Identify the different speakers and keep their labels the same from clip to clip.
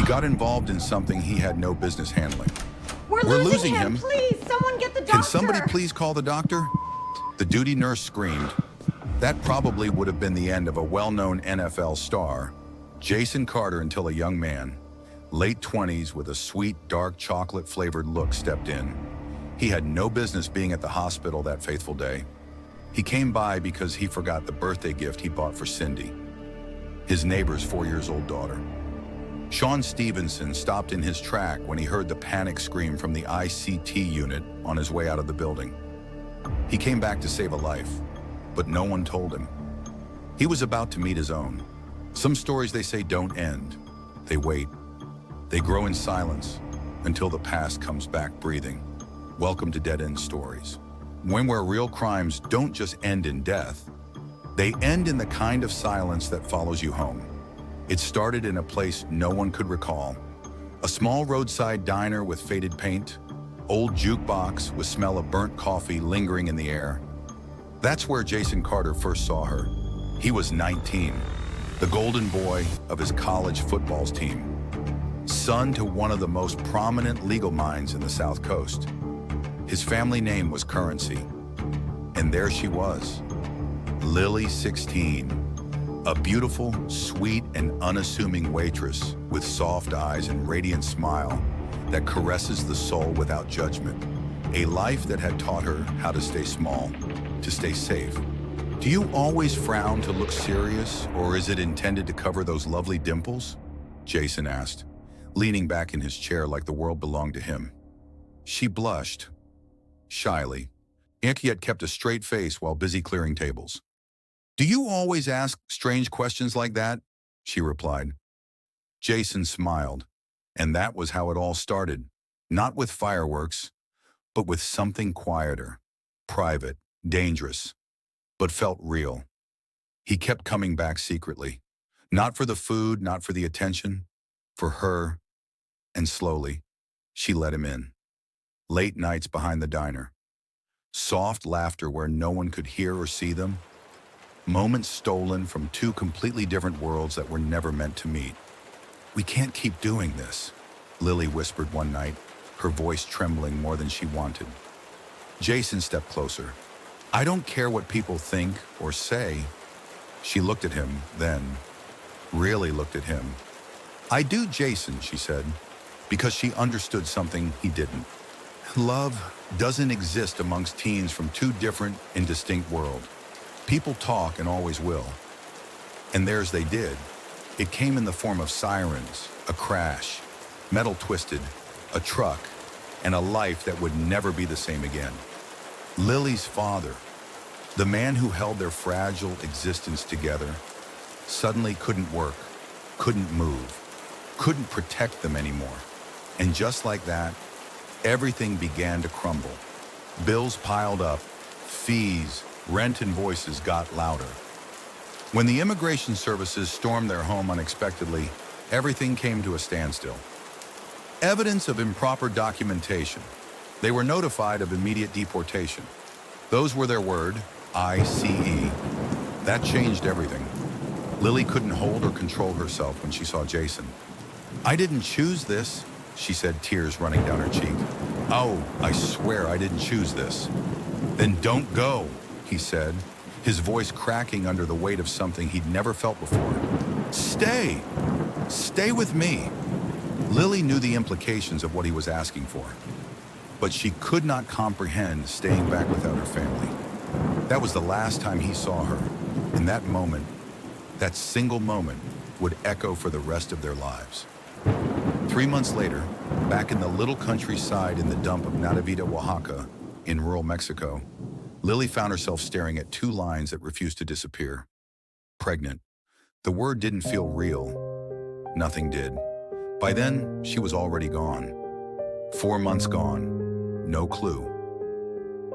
Speaker 1: got involved in something he had no business handling.
Speaker 2: We're losing him. Please, someone get the doctor.
Speaker 1: Can somebody please call the doctor? The duty nurse screamed. That probably would have been the end of a well-known NFL star, Jason Carter, until a young man, late 20s with a sweet, dark chocolate-flavored look, stepped in. He had no business being at the hospital that fateful day. He came by because he forgot the birthday gift he bought for Cindy, his neighbor's 4-year-old daughter. Shawn Stevenson stopped in his track when he heard the panic scream from the ICT unit on his way out of the building. He came back to save a life, but no one told him. He was about to meet his own. Some stories, they say, don't end. They wait. They grow in silence until the past comes back breathing. Welcome to Deadens Stories. Where real crimes don't just end in death, they end in the kind of silence that follows you home. It started in a place no one could recall. A small roadside diner with faded paint, old jukebox with smell of burnt coffee lingering in the air. That's where Jason Carter first saw her. He was 19, the golden boy of his college football team, son to one of the most prominent legal minds in the South Coast. His family name was Currency, and there she was, Lily, 16, a beautiful, sweet, and unassuming waitress with soft eyes and radiant smile that caresses the soul without judgment. A life that had taught her how to stay small, to stay safe. Do you always frown to look serious, or is it intended to cover those lovely dimples? Jason asked, leaning back in his chair like the world belonged to him. She blushed, shyly, yet kept a straight face while busy clearing tables. Do you always ask strange questions like that? She replied. Jason smiled, and that was how it all started. Not with fireworks, but with something quieter, private, dangerous, but felt real. He kept coming back secretly, not for the food, not for the attention, for her, and slowly, she let him in. Late nights behind the diner, soft laughter where no one could hear or see them, moments stolen from two completely different worlds that were never meant to meet. We can't keep doing this, Lily whispered one night, her voice trembling more than she wanted. Jason stepped closer. I don't care what people think or say. She looked at him, then really looked at him. I do, Jason, she said, because she understood something he didn't. Love doesn't exist amongst teens from two different and distinct worlds. People talk and always will. And theirs they did. It came in the form of sirens, a crash, metal twisted, a truck, and a life that would never be the same again. Lily's father, the man who held their fragile existence together, suddenly couldn't work, couldn't move, couldn't protect them anymore. And just like that, everything began to crumble. Bills piled up, fees, rent, and voices got louder. When the immigration services stormed their home unexpectedly, everything came to a standstill. Evidence of improper documentation. They were notified of immediate deportation. Those were their word, ICE. That changed everything. Lily couldn't hold or control herself when she saw Jason. I didn't choose this, she said, tears running down her cheek. Oh, I swear I didn't choose this. Then don't go, he said, his voice cracking under the weight of something he'd never felt before. Stay. Stay with me. Lily knew the implications of what he was asking for, but she could not comprehend staying back without her family. That was the last time he saw her, and that moment, that single moment, would echo for the rest of their lives. 3 months later, back in the little countryside in the dump of Natividad, Oaxaca, in rural Mexico, Lily found herself staring at two lines that refused to disappear. Pregnant. The word didn't feel real. Nothing did. By then, she was already gone. 4 months gone. No clue.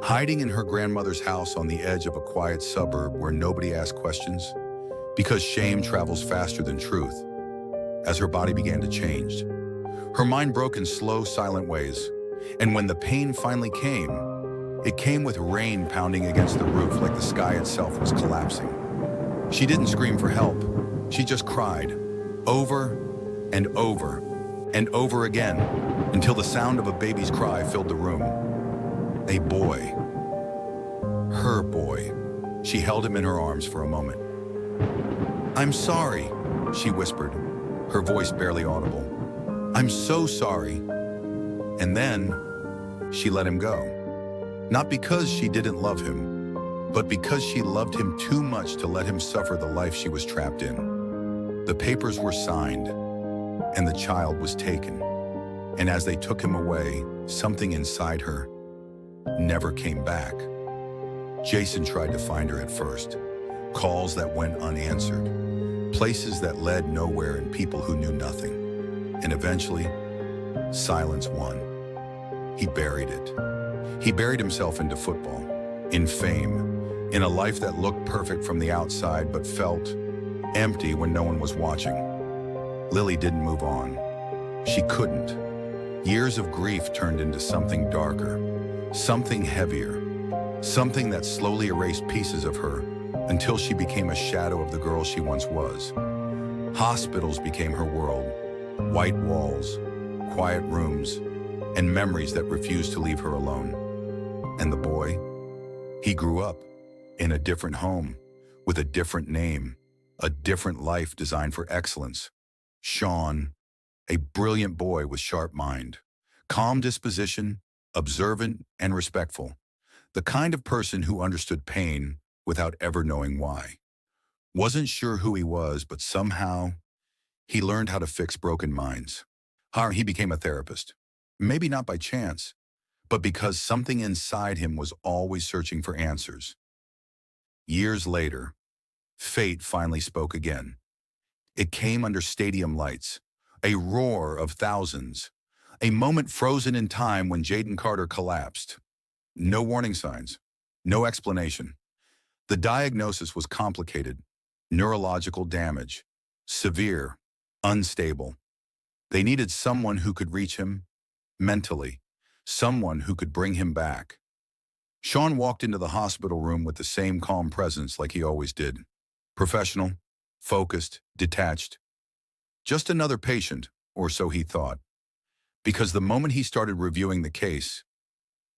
Speaker 1: Hiding in her grandmother's house on the edge of a quiet suburb where nobody asked questions, because shame travels faster than truth. As her body began to change, her mind broke in slow, silent ways. And when the pain finally came, it came with rain pounding against the roof like the sky itself was collapsing. She didn't scream for help. She just cried, over and over, and over again, until the sound of a baby's cry filled the room. A boy. Her boy. She held him in her arms for a moment. "I'm sorry," she whispered, her voice barely audible. "I'm so sorry." And then she let him go. Not because she didn't love him, but because she loved him too much to let him suffer the life she was trapped in. The papers were signed, and the child was taken. And as they took him away, something inside her never came back. Jason tried to find her at first. Calls that went unanswered. Places that led nowhere and people who knew nothing. And eventually, silence won. He buried it. He buried himself into football, in fame, in a life that looked perfect from the outside but felt empty when no one was watching. Lily didn't move on. She couldn't. Years of grief turned into something darker, something heavier, something that slowly erased pieces of her until she became a shadow of the girl she once was. Hospitals became her world, white walls, quiet rooms, and memories that refused to leave her alone. And the boy? He grew up in a different home, with a different name, a different life designed for excellence. Shawn, a brilliant boy with sharp mind, calm disposition, observant and respectful. The kind of person who understood pain without ever knowing why. Wasn't sure who he was, but somehow he learned how to fix broken minds. He became a therapist. Maybe not by chance, but because something inside him was always searching for answers. Years later, fate finally spoke again. It came under stadium lights, a roar of thousands, a moment frozen in time when Jaden Carter collapsed. No warning signs, no explanation. The diagnosis was complicated: neurological damage, severe, unstable. They needed someone who could reach him mentally, someone who could bring him back. Shawn walked into the hospital room with the same calm presence like he always did. Professional, focused, detached. Just another patient, or so he thought. Because the moment he started reviewing the case,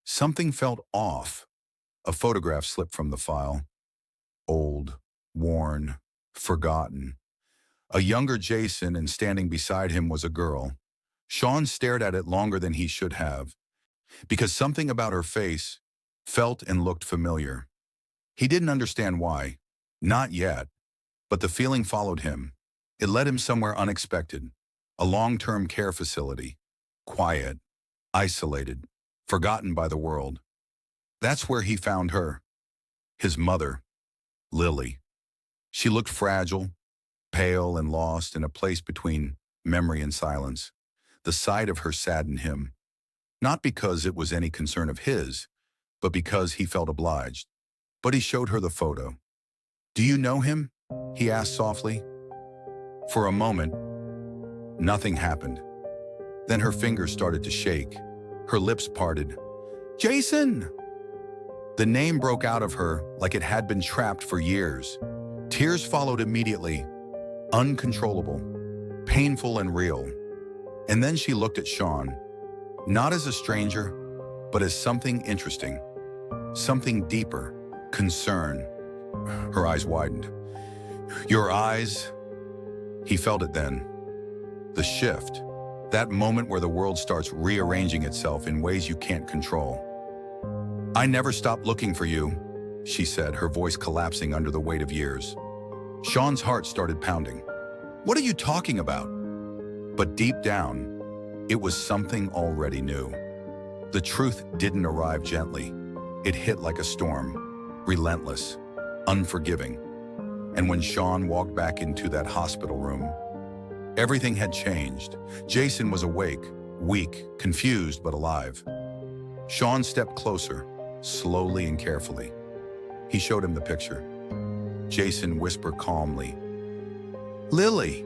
Speaker 1: something felt off. A photograph slipped from the file. Old, worn, forgotten. A younger Jason, and standing beside him was a girl. Shawn stared at it longer than he should have, because something about her face felt and looked familiar. He didn't understand why. Not yet. But the feeling followed him. It led him somewhere unexpected. A long-term care facility. Quiet, isolated, forgotten by the world. That's where he found her. His mother, Lily. She looked fragile, pale and lost in a place between memory and silence. The sight of her saddened him, not because it was any concern of his, but because he felt obliged. But he showed her the photo. "Do you know him?" he asked softly. For a moment, nothing happened. Then her fingers started to shake. Her lips parted. "Jason!" The name broke out of her like it had been trapped for years. Tears followed immediately, uncontrollable, painful and real. And then she looked at Shawn, not as a stranger, but as something interesting, something deeper, concern. Her eyes widened. "Your eyes?" He felt it then. The shift, that moment where the world starts rearranging itself in ways you can't control. "I never stopped looking for you," she said, her voice collapsing under the weight of years. Shawn's heart started pounding. "What are you talking about?" But deep down, it was something already new. The truth didn't arrive gently. It hit like a storm, relentless, unforgiving. And when Shawn walked back into that hospital room, everything had changed. Jason was awake, weak, confused, but alive. Shawn stepped closer, slowly and carefully. He showed him the picture. Jason whispered calmly, "Lily."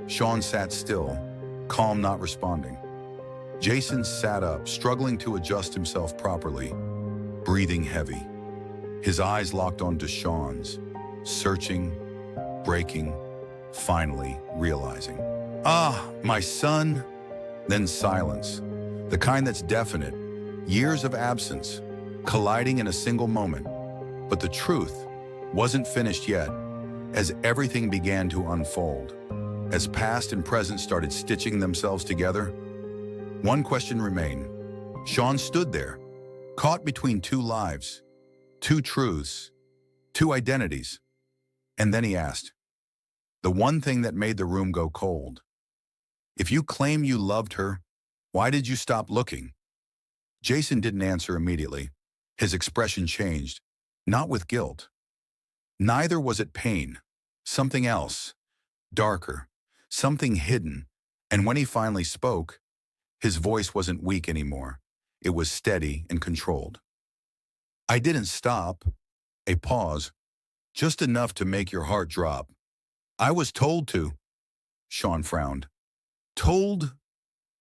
Speaker 1: Shawn sat still, calm, not responding. Jason sat up, struggling to adjust himself properly, breathing heavy. His eyes locked onto Shawn's, searching, breaking, finally realizing. "Ah, my son," Then silence, the kind that's definite, years of absence, colliding in a single moment. But the truth wasn't finished yet, as everything began to unfold. As past and present started stitching themselves together, one question remained. Shawn stood there, caught between two lives, two truths, two identities. And then he asked, the one thing that made the room go cold. If you claim you loved her, why did you stop looking? Jason didn't answer immediately. His expression changed, not with guilt. Neither was it pain. Something else, darker, something hidden. And when he finally spoke, his voice wasn't weak anymore. It was steady and controlled. I didn't stop. A pause, just enough to make your heart drop. I was told to. Shawn frowned. Told?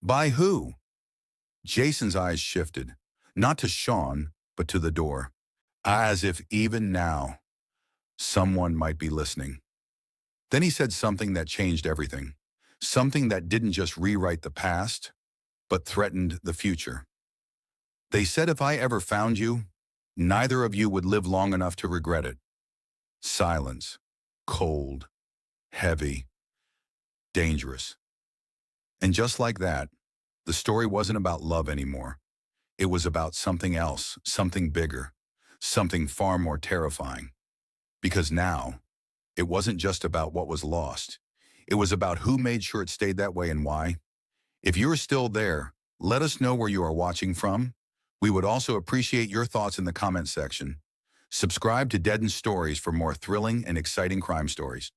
Speaker 1: By who? Jason's eyes shifted, not to Shawn, but to the door, as if even now, someone might be listening. Then he said something that changed everything, something that didn't just rewrite the past, but threatened the future. They said if I ever found you, neither of you would live long enough to regret it. Silence, cold, heavy, dangerous. And just like that, the story wasn't about love anymore. It was about something else, something bigger, something far more terrifying. Because now, it wasn't just about what was lost. It was about who made sure it stayed that way and why. If you're still there, let us know where you are watching from. We would also appreciate your thoughts in the comment section. Subscribe to Deadens Stories for more thrilling and exciting crime stories.